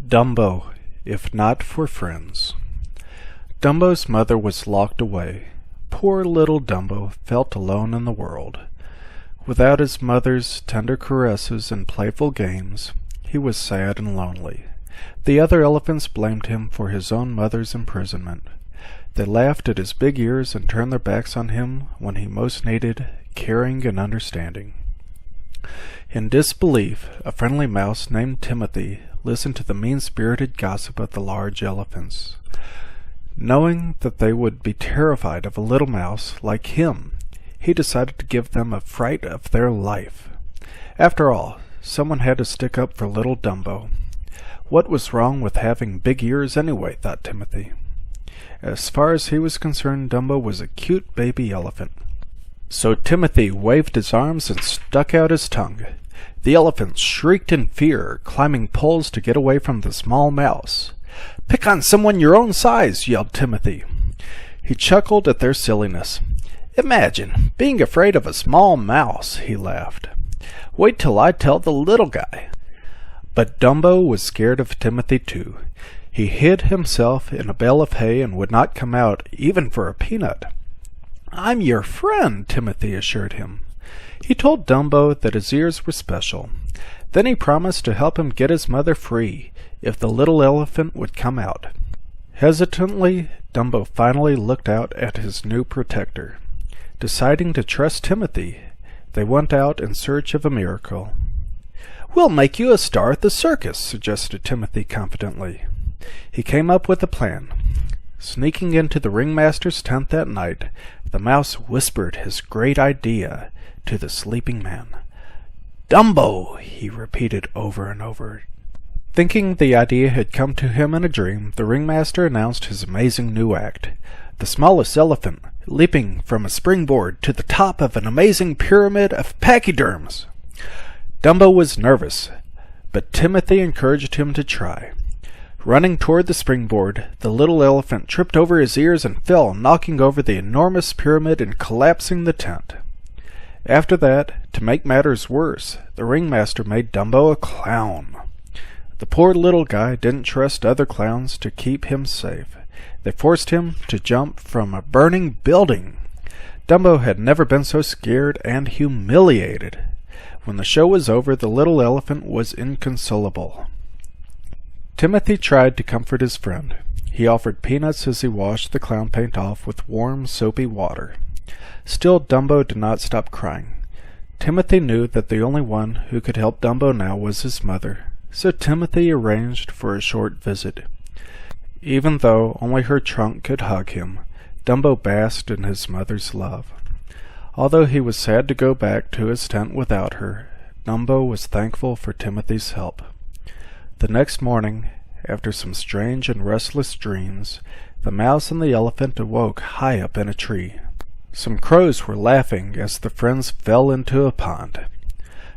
Dumbo, if not for friends. Dumbo's mother was locked away. Poor little Dumbo felt alone in the world. Without his mother's tender caresses and playful games, he was sad and lonely. The other elephants blamed him for his own mother's imprisonment. They laughed at his big ears and turned their backs on him when he most needed caring and understanding. In disbelief, a friendly mouse named Timothy listened to the mean-spirited gossip of the large elephants. Knowing that they would be terrified of a little mouse like him, he decided to give them a fright of their life. After all, someone had to stick up for little Dumbo. What was wrong with having big ears anyway, thought Timothy. As far as he was concerned, Dumbo was a cute baby elephant. So Timothy waved his arms and stuck out his tongue. The elephants shrieked in fear, climbing poles to get away from the small mouse. "Pick on someone your own size," yelled Timothy. He chuckled at their silliness. "Imagine being afraid of a small mouse," he laughed. "Wait till I tell the little guy." But Dumbo was scared of Timothy too. He hid himself in a bale of hay and would not come out, even for a peanut. "I'm your friend," Timothy assured him. He told Dumbo that his ears were special. Then he promised to help him get his mother free if the little elephant would come out. Hesitantly, Dumbo finally looked out at his new protector. Deciding to trust Timothy, they went out in search of a miracle. "We'll make you a star at the circus," suggested Timothy confidently. He came up with a plan. Sneaking into the ringmaster's tent that night, the mouse whispered his great idea to the sleeping man. "Dumbo," he repeated over and over. Thinking the idea had come to him in a dream, the ringmaster announced his amazing new act. The smallest elephant, leaping from a springboard to the top of an amazing pyramid of pachyderms. Dumbo was nervous, but Timothy encouraged him to try. Running toward the springboard, the little elephant tripped over his ears and fell, knocking over the enormous pyramid and collapsing the tent. After that, to make matters worse, the ringmaster made Dumbo a clown. The poor little guy didn't trust other clowns to keep him safe. They forced him to jump from a burning building. Dumbo had never been so scared and humiliated. When the show was over, the little elephant was inconsolable. Timothy tried to comfort his friend. He offered peanuts as he washed the clown paint off with warm, soapy water. Still, Dumbo did not stop crying. Timothy knew that the only one who could help Dumbo now was his mother, so Timothy arranged for a short visit. Even though only her trunk could hug him, Dumbo basked in his mother's love. Although he was sad to go back to his tent without her, Dumbo was thankful for Timothy's help. The next morning, after some strange and restless dreams, the mouse and the elephant awoke high up in a tree. Some crows were laughing as the friends fell into a pond.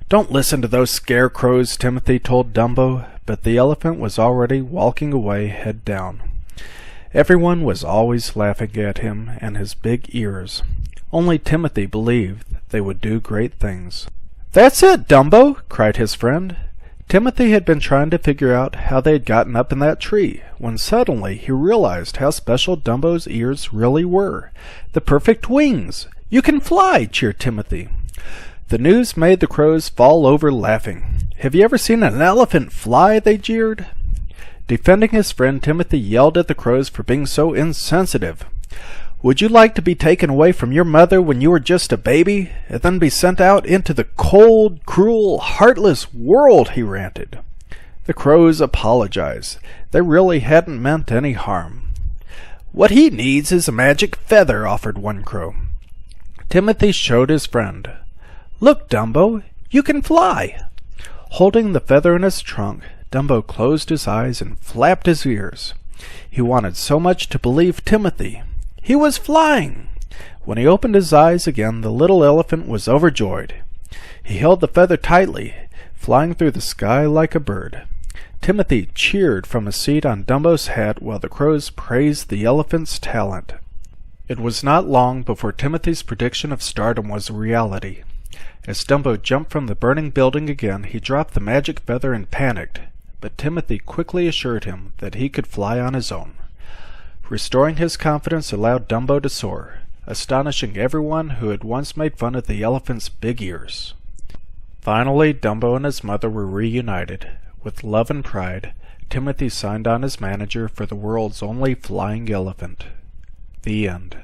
"Don't listen to those scarecrows," Timothy told Dumbo, but the elephant was already walking away head down. Everyone was always laughing at him and his big ears. Only Timothy believed they would do great things. "That's it, Dumbo!" cried his friend. Timothy had been trying to figure out how they had gotten up in that tree, when suddenly he realized how special Dumbo's ears really were. "The perfect wings! You can fly!" cheered Timothy. The news made the crows fall over laughing. "Have you ever seen an elephant fly?" they jeered. Defending his friend, Timothy yelled at the crows for being so insensitive. "Would you like to be taken away from your mother when you were just a baby, and then be sent out into the cold, cruel, heartless world?" he ranted. The crows apologized. They really hadn't meant any harm. "What he needs is a magic feather," offered one crow. Timothy showed his friend. "Look, Dumbo, you can fly!" Holding the feather in his trunk, Dumbo closed his eyes and flapped his ears. He wanted so much to believe Timothy. He was flying! When he opened his eyes again, the little elephant was overjoyed. He held the feather tightly, flying through the sky like a bird. Timothy cheered from his seat on Dumbo's hat while the crows praised the elephant's talent. It was not long before Timothy's prediction of stardom was a reality. As Dumbo jumped from the burning building again, he dropped the magic feather and panicked. but Timothy quickly assured him that he could fly on his own. Restoring his confidence allowed Dumbo to soar, astonishing everyone who had once made fun of the elephant's big ears. Finally, Dumbo and his mother were reunited. With love and pride, Timothy signed on as manager for the world's only flying elephant. The end.